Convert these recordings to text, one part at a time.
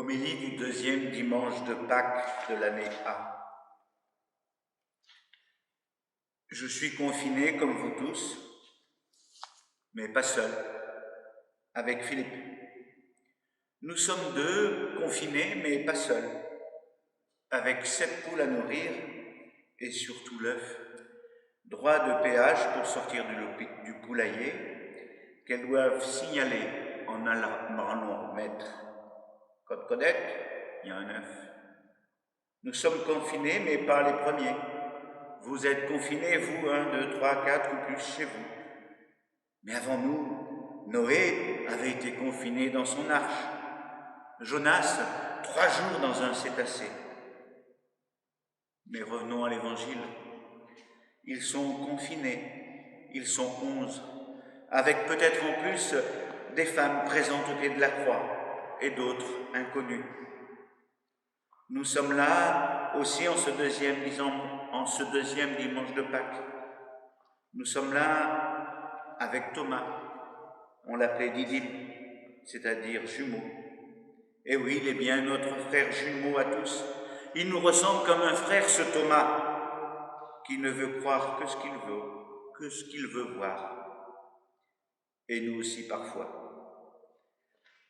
Homélie du deuxième dimanche de Pâques de l'année A. Je suis confiné comme vous tous, mais pas seul, avec Philippe. Nous sommes deux, confinés, mais pas seuls, avec 7 poules à nourrir et surtout l'œuf. Droit de péage pour sortir du poulailler, qu'elles doivent signaler en allant mettre. Code codec, il y a un œuf. Nous sommes confinés, mais pas les premiers. Vous êtes confinés, vous, 1, 2, 3, 4 ou plus chez vous. Mais avant nous, Noé avait été confiné dans son arche. Jonas, 3 jours dans un cétacé. Mais revenons à l'Évangile. Ils sont confinés, ils sont 11, avec peut-être en plus des femmes présentes au pied de la croix et d'autres inconnues. Nous sommes là aussi en ce deuxième dimanche de Pâques. Nous sommes là avec Thomas. On l'appelait Didyme, c'est-à-dire jumeau. Et oui, il est bien notre frère jumeau à tous. Il nous ressemble comme un frère, ce Thomas, qui ne veut croire que ce qu'il veut voir. Et nous aussi parfois.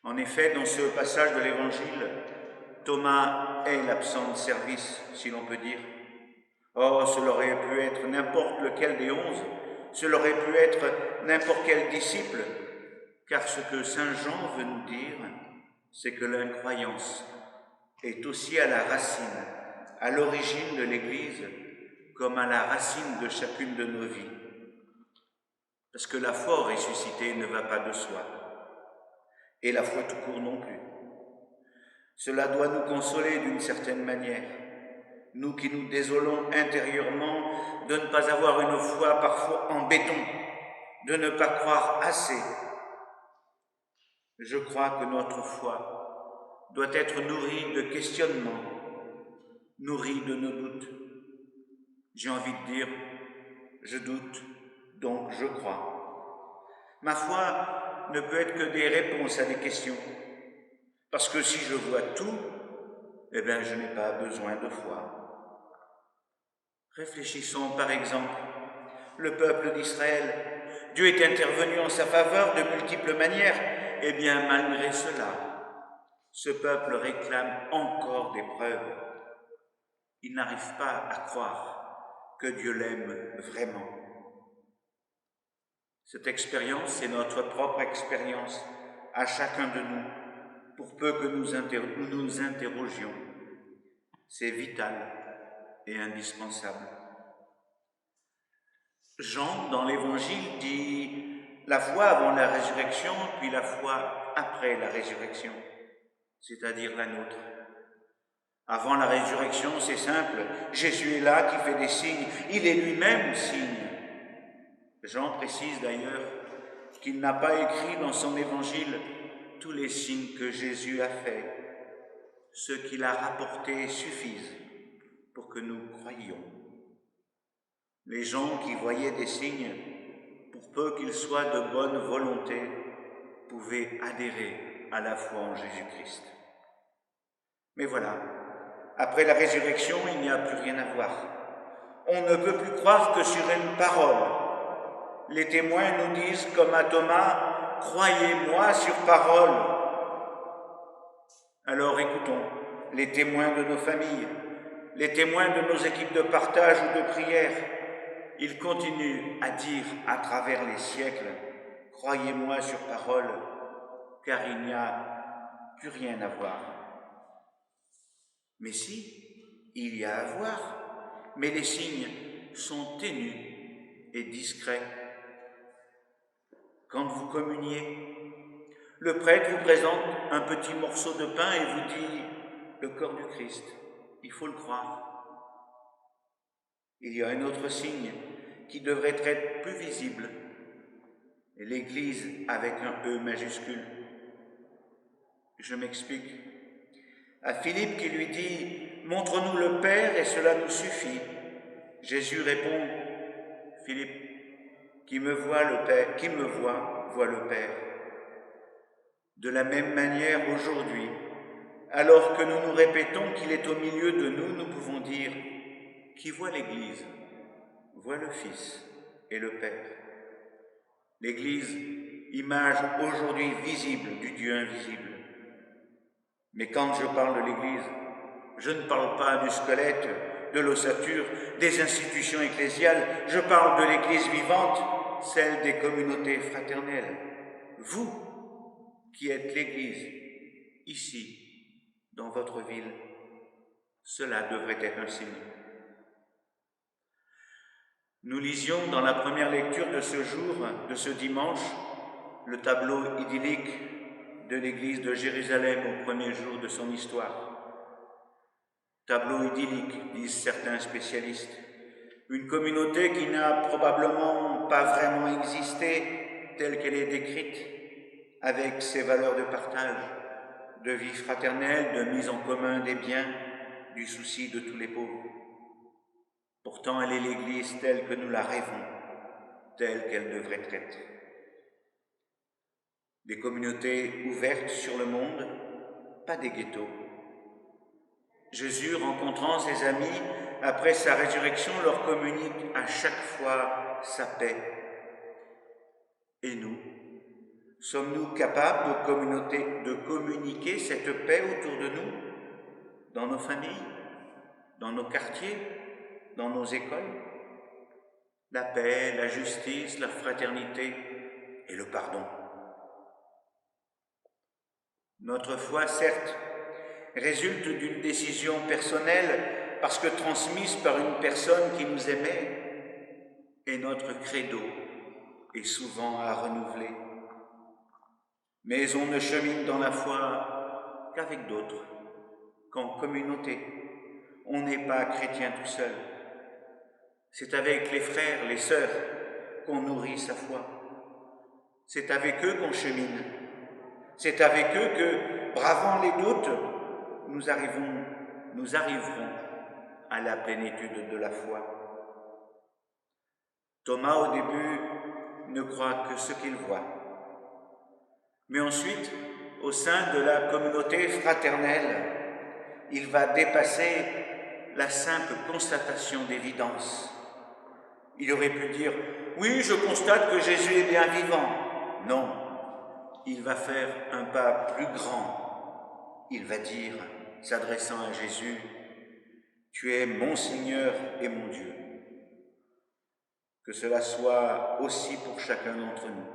En effet, dans ce passage de l'Évangile, Thomas est l'absent de service, si l'on peut dire. Or, cela aurait pu être n'importe lequel des 11, cela aurait pu être n'importe quel disciple, car ce que Saint Jean veut nous dire, c'est que l'incroyance est aussi à la racine, à l'origine de l'Église, comme à la racine de chacune de nos vies. Parce que la foi ressuscitée ne va pas de soi, et la foi tout court non plus. Cela doit nous consoler d'une certaine manière, nous qui nous désolons intérieurement de ne pas avoir une foi parfois en béton, de ne pas croire assez. Je crois que notre foi doit être nourrie de questionnements, nourrie de nos doutes. J'ai envie de dire, je doute, donc je crois. Ma foi ne peut être que des réponses à des questions, parce que si je vois tout, eh bien je n'ai pas besoin de foi. Réfléchissons par exemple, le peuple d'Israël, Dieu est intervenu en sa faveur de multiples manières, et bien malgré cela, ce peuple réclame encore des preuves. Il n'arrive pas à croire que Dieu l'aime vraiment. Cette expérience, c'est notre propre expérience à chacun de nous, pour peu que nous interrogions. C'est vital et indispensable. Jean, dans l'Évangile, dit la foi avant la résurrection, puis la foi après la résurrection, c'est-à-dire la nôtre. Avant la résurrection, c'est simple, Jésus est là qui fait des signes, il est lui-même signe. Jean précise d'ailleurs qu'il n'a pas écrit dans son Évangile tous les signes que Jésus a faits. Ceux qu'il a rapportés suffisent pour que nous croyions. Les gens qui voyaient des signes, pour peu qu'ils soient de bonne volonté, pouvaient adhérer à la foi en Jésus-Christ. Mais voilà, après la résurrection, il n'y a plus rien à voir. On ne peut plus croire que sur une parole. Les témoins nous disent, comme à Thomas, « Croyez-moi sur parole ». Alors écoutons les témoins de nos familles, les témoins de nos équipes de partage ou de prière. Ils continuent à dire à travers les siècles, « Croyez-moi sur parole », car il n'y a plus rien à voir. Mais si, il y a à voir, mais les signes sont ténus et discrets. Quand vous communiez, le prêtre vous présente un petit morceau de pain et vous dit « le corps du Christ », il faut le croire. Il y a un autre signe qui devrait être plus visible, et l'Église avec un E majuscule. Je m'explique. À Philippe qui lui dit « Montre-nous le Père et cela nous suffit », Jésus répond « Philippe, qui me voit le Père. » De la même manière, aujourd'hui, Alors que nous nous répétons qu'il est au milieu de nous, nous pouvons dire « Qui voit l'Église, voit le Fils et le Père ». L'Église, image aujourd'hui visible du Dieu invisible. Mais quand je parle de l'Église, je ne parle pas du squelette, de l'ossature, des institutions ecclésiales, je parle de l'Église vivante, celle des communautés fraternelles. Vous, qui êtes l'Église, ici, dans votre ville, cela devrait être un signe. Nous lisions dans la première lecture de ce jour, de ce dimanche, le tableau idyllique de l'église de Jérusalem au premier jour de son histoire. Tableau idyllique, disent certains spécialistes. Une communauté qui n'a probablement pas vraiment existé telle qu'elle est décrite, avec ses valeurs de partage, de vie fraternelle, de mise en commun des biens, du souci de tous les pauvres. Pourtant, elle est l'Église telle que nous la rêvons, telle qu'elle devrait être. Des communautés ouvertes sur le monde, pas des ghettos. Jésus, rencontrant ses amis après sa résurrection, leur communique à chaque fois sa paix. Et nous, sommes-nous capables de communiquer cette paix autour de nous, dans nos familles, dans nos quartiers, dans nos écoles? La paix, la justice, la fraternité et le pardon. Notre foi, certes, résulte d'une décision personnelle parce que transmise par une personne qui nous aimait, et notre credo est souvent à renouveler. Mais on ne chemine dans la foi qu'avec d'autres, qu'en communauté. On n'est pas chrétien tout seul. C'est avec les frères, les sœurs qu'on nourrit sa foi. C'est avec eux qu'on chemine. C'est avec eux que, bravant les doutes, nous arriverons à la plénitude de la foi. Thomas, au début, ne croit que ce qu'il voit. Mais ensuite, au sein de la communauté fraternelle, il va dépasser la simple constatation d'évidence. Il aurait pu dire « Oui, je constate que Jésus est bien vivant ». Non, il va faire un pas plus grand. Il va dire, s'adressant à Jésus, « Tu es mon Seigneur et mon Dieu ». Que cela soit aussi pour chacun d'entre nous.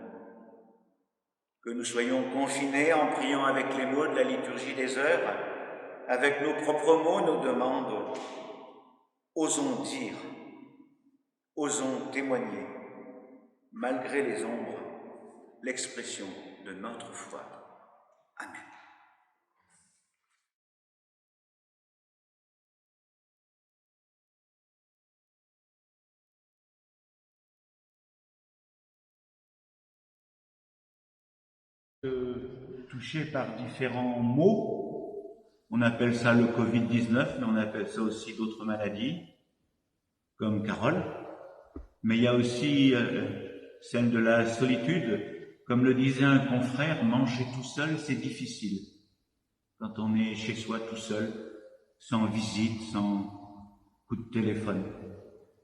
Que nous soyons confinés en priant avec les mots de la liturgie des heures, avec nos propres mots, nos demandes. Osons dire, osons témoigner, malgré les ombres, l'expression de notre foi. Amen. Touché par différents maux, on appelle ça le Covid-19, mais on appelle ça aussi d'autres maladies, comme Carole. Mais il y a aussi celle de la solitude. Comme le disait un confrère, manger tout seul, c'est difficile. Quand on est chez soi tout seul, sans visite, sans coup de téléphone.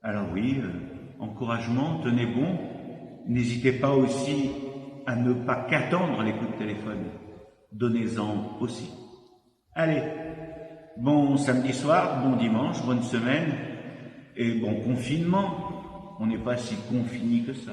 Alors oui, encouragement, tenez bon. N'hésitez pas aussi à ne pas qu'attendre les coups de téléphone. Donnez-en aussi. Allez, bon samedi soir, bon dimanche, bonne semaine et bon confinement. On n'est pas si confinés que ça.